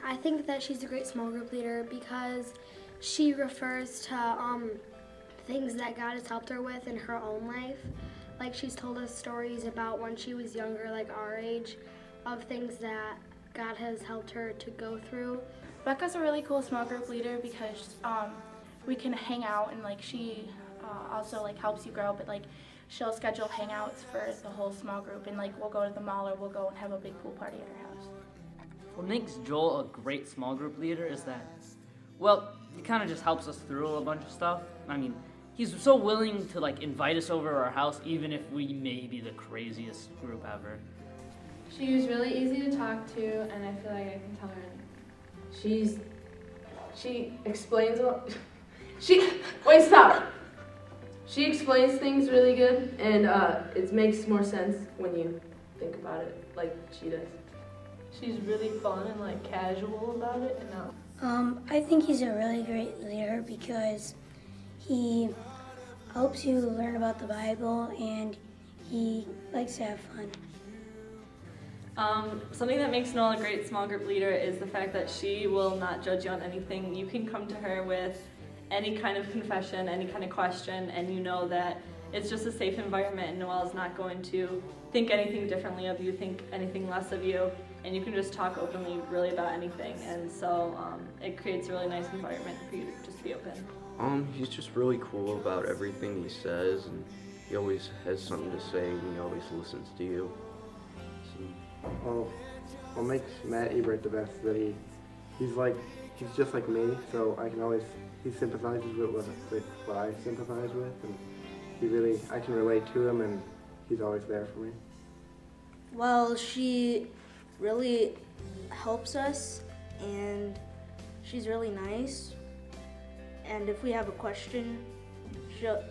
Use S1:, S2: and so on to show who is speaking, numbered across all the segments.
S1: I think that she's a great small group leader because she refers to things that God has helped her with in her own life. Like she's told us stories about when she was younger, like our age, of things that God has helped her to go through.
S2: Becca's a really cool small group leader because we can hang out, and like she also like helps you grow, but like she'll schedule hangouts for the whole small group, and like we'll go to the mall or we'll go and have a big pool party at her house.
S3: What makes Joel a great small group leader is that, well, he kind of just helps us through a bunch of stuff. I mean, he's so willing to like invite us over to our house even if we may be the craziest group ever.
S4: She was really easy to talk to, and I feel like I can tell her anything. She explains wait, stop! She explains things really good, and it makes more sense when you think about it like she does. She's really fun and like casual about it, and
S5: I think he's a really great leader because he helps you learn about the Bible and he likes to have fun.
S6: Something that makes Noel a great small group leader is the fact that she will not judge you on anything. You can come to her with any kind of confession, any kind of question, and you know that it's just a safe environment and Noel's not going to think anything differently of you, think anything less of you, and you can just talk openly really about anything. And so it creates a really nice environment for you to just be open.
S7: He's just really cool about everything he says, and he always has something to say, and he always listens to you.
S8: What makes Matt Ebert the best is that he's just like me, so he sympathizes with what I sympathize with, and I can relate to him, and he's always there for me.
S9: Well, she really helps us, and she's really nice, and if we have a question, she'll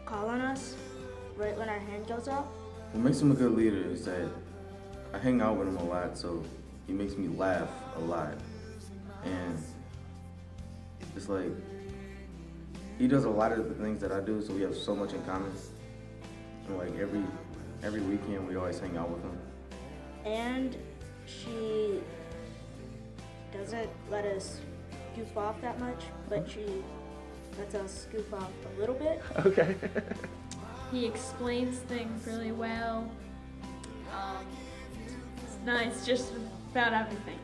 S9: call on us right when our hand goes up.
S10: What makes him a good leader is that I hang out with him a lot, so he makes me laugh a lot. And it's like, he does a lot of the things that I do, so we have so much in common. And like every weekend we always hang out with him.
S9: And she doesn't let us goof off that much, but she lets us goof off a little bit.
S8: Okay.
S4: he explains things really well. It's nice just about everything.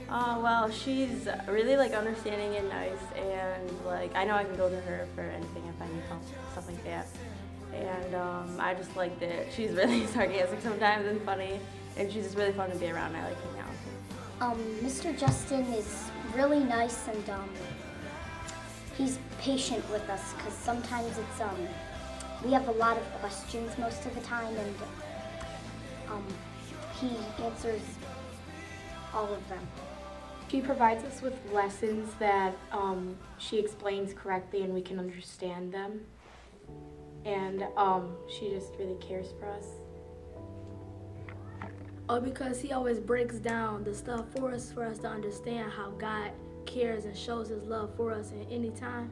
S11: Well, she's really like understanding and nice, and like I know I can go to her for anything if I need help, stuff like that. And I just like that she's really sarcastic sometimes and funny, and she's just really fun to be around. I like hanging out with her.
S12: Mr. Justin is really nice, and he's patient with us because sometimes it's we have a lot of questions most of the time, and he answers all of them.
S1: She provides us with lessons that she explains correctly and we can understand them. And she just really cares for us.
S13: Because he always breaks down the stuff for us to understand how God cares and shows his love for us at any time.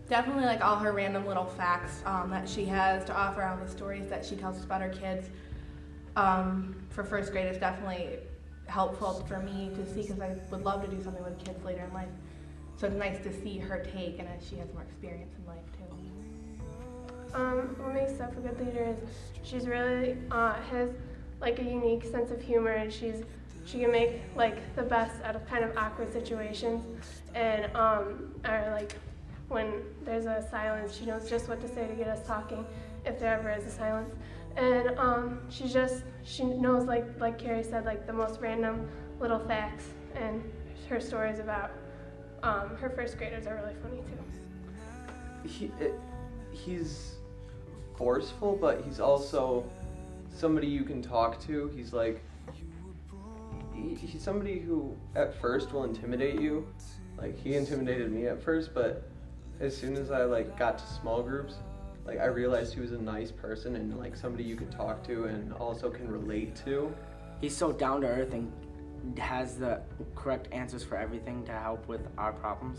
S2: Definitely like all her random little facts that she has to offer, all the stories that she tells us about her kids. For first grade is definitely helpful for me to see, because I would love to do something with kids later in life. So it's nice to see her take, and as she has more experience in life too.
S14: What makes Steph a good leader is she's really has like a unique sense of humor, and she can make like the best out of kind of awkward situations, and or like when there's a silence, she knows just what to say to get us talking if there ever is a silence. And she knows, like Carrie said, like the most random little facts, and her stories about her first graders are really funny too.
S15: He's forceful, but he's also somebody you can talk to. He's somebody who at first will intimidate you. Like he intimidated me at first, but as soon as I got to small groups, I realized he was a nice person and somebody you could talk to and also can relate to.
S16: He's so down to earth and has the correct answers for everything to help with our problems.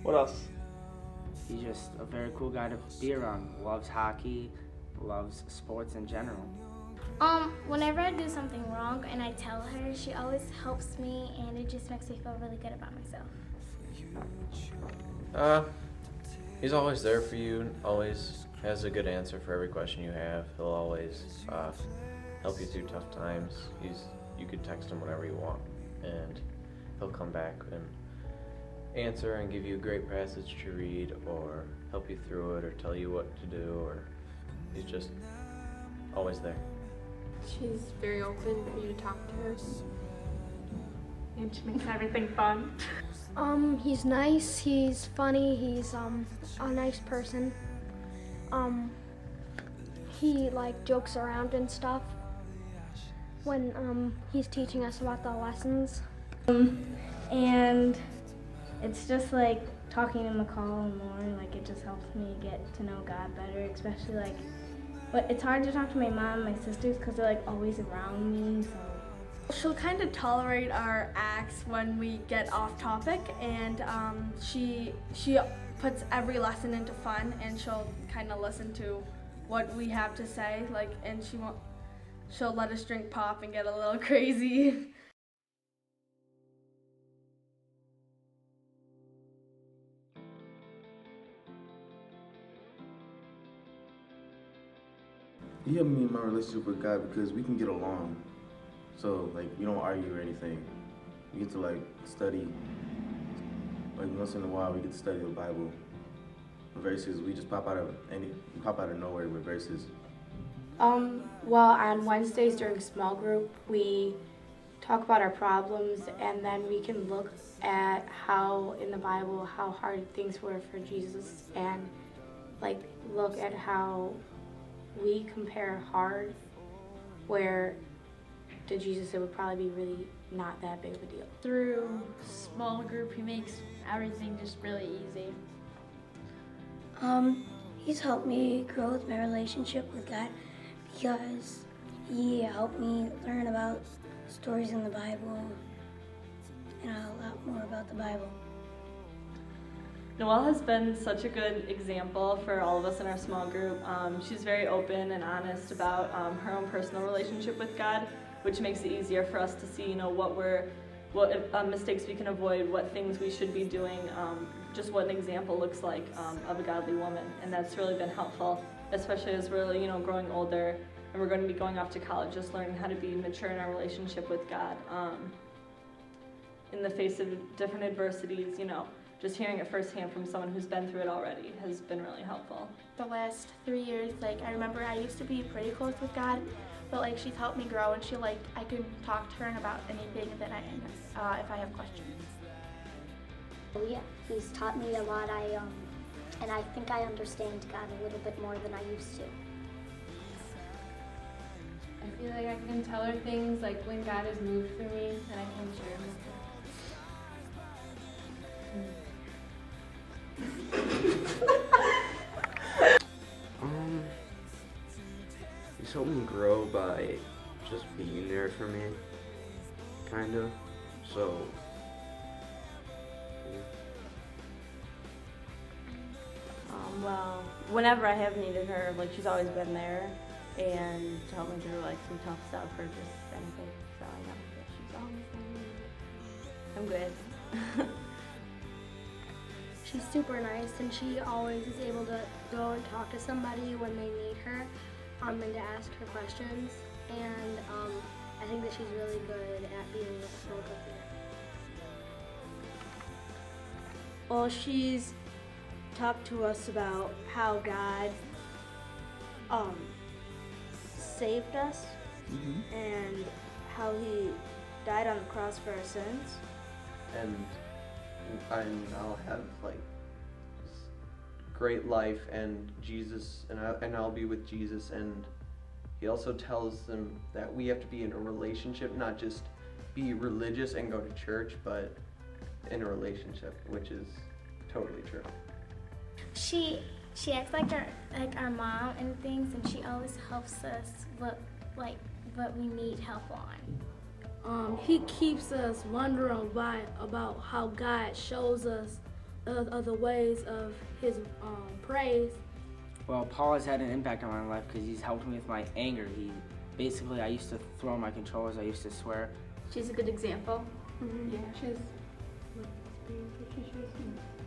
S15: What else?
S16: he's just a very cool guy to be around. Loves hockey, loves sports in general.
S17: Whenever I do something wrong and I tell her, she always helps me, and it just makes me feel really good about myself.
S18: He's always there for you, always has a good answer for every question you have. He'll always help you through tough times. You could text him whenever you want, and he'll come back and answer and give you a great passage to read, or help you through it, or tell you what to do, or he's just always there.
S4: She's very open for you to talk to her.
S6: And she makes everything fun.
S1: He's nice, he's funny, he's a nice person. He like jokes around and stuff when he's teaching us about the lessons.
S17: And it's just like talking to McCall more, like it just helps me get to know God better, especially like, but it's hard to talk to my mom and my sisters because they're like always around me, so.
S19: She'll kind of tolerate our acts when we get off topic, and she puts every lesson into fun, and she'll kind of listen to what we have to say, like, and she'll let us drink pop and get a little crazy.
S10: He helped me in my relationship with God because we can get along. So, like, we don't argue or anything. We get to, like, study. Like, once in a while, we get to study the Bible. Verses, we just pop out of nowhere with verses.
S11: Well, on Wednesdays during small group, we talk about our problems, and then we can look at how, in the Bible, how hard things were for Jesus, and, like, look at how we compare hard, where to Jesus it would probably be really not that big of a deal.
S20: Through small group, he makes everything just really easy.
S5: He's helped me grow with my relationship with God because he helped me learn about stories in the Bible and a lot more about the Bible.
S6: Noelle has been such a good example for all of us in our small group. She's very open and honest about her own personal relationship with God, which makes it easier for us to see, what mistakes we can avoid, what things we should be doing, just what an example looks like of a godly woman. And that's really been helpful, especially as we're, growing older and we're going to be going off to college, just learning how to be mature in our relationship with God. In the face of different adversities, just hearing it firsthand from someone who's been through it already has been really helpful.
S14: The last 3 years, I remember I used to be pretty close with God, but she's helped me grow, and I can talk to her about anything that if I have questions.
S12: Oh yeah, he's taught me a lot. And I think I understand God a little bit more than I used to.
S4: I feel like I can tell her things like when God has moved through me, and I can share them with her.
S7: He's helped me grow by just being there for me, kind of. So, yeah.
S11: Well, whenever I have needed her, she's always been there and to help me through some tough stuff or just anything. So I know that she's always been there. I'm good.
S1: She's super nice, and she always is able to go and talk to somebody when they need her, and to ask her questions. And I think that she's really good at being a small group leader.
S9: Well, she's talked to us about how God saved us and how he died on the cross for our sins.
S15: And I now have this great life and Jesus, and I'll be with Jesus. And he also tells them that we have to be in a relationship, not just be religious and go to church, but in a relationship, which is totally true.
S17: She acts like our mom and things, and she always helps us what we need help on.
S13: He keeps us wondering about how God shows us other ways of his praise.
S16: Well, Paul has had an impact on my life because he's helped me with my anger. Basically, I used to throw my controllers, I used to swear.
S20: She's a good example.
S14: Mm-hmm.
S20: Yeah, she's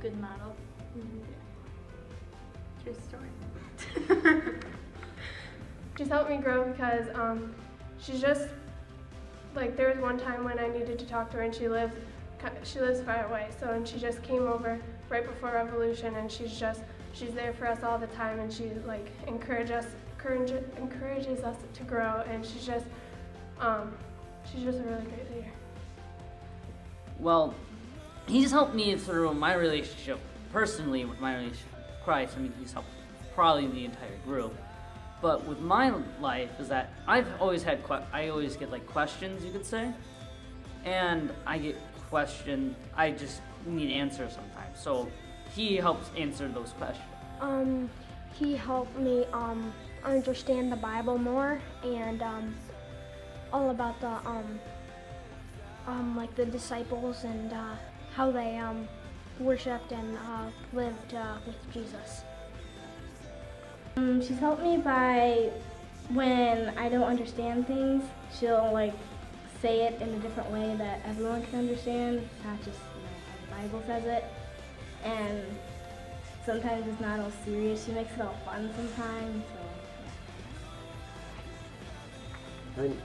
S20: good model. True story.
S14: She's helped me grow because she's just, like, there was one time when I needed to talk to her and she lives far away, and she just came over right before Revolution, and she's there for us all the time, and she like encourages us to grow, and she's just a really great leader.
S3: Well, he's helped me through my relationship personally with my relationship with Christ. I mean, he's helped probably the entire group. But with my life is that I always get like questions, you could say, and I get questioned. I just need answers sometimes. So he helps answer those questions.
S1: He helped me understand the Bible more and all about the like the disciples and how they worshipped and lived with Jesus.
S17: She's helped me by when I don't understand things, she'll like say it in a different way that everyone can understand, not just how the Bible says it. And sometimes it's not all serious. She makes it all fun sometimes. So.
S8: I mean,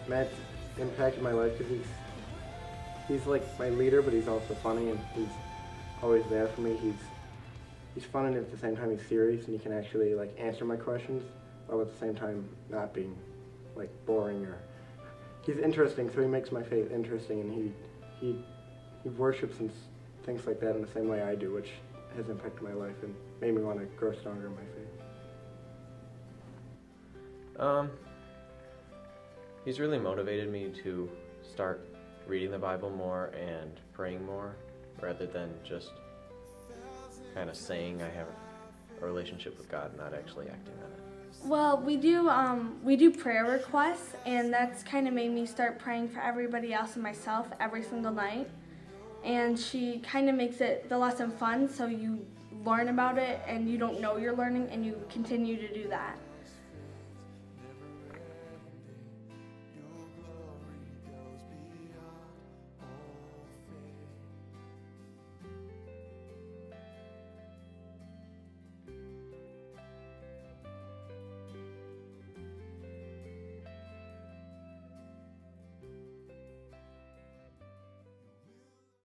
S8: Matt's impacted my life because he's like my leader, but he's also funny and he's always there for me. He's fun and at the same time he's serious and he can actually like answer my questions while at the same time not being like boring or. He's interesting, so he makes my faith interesting, and he worships and things like that in the same way I do, which has impacted my life and made me want to grow stronger in my faith.
S18: He's really motivated me to start reading the Bible more and praying more, rather than just kind of saying I have a relationship with God, not actually acting on it.
S19: Well, we do prayer requests, and that's kind of made me start praying for everybody else and myself every single night. And she kind of makes the lesson fun, so you learn about it and you don't know you're learning and you continue to do that.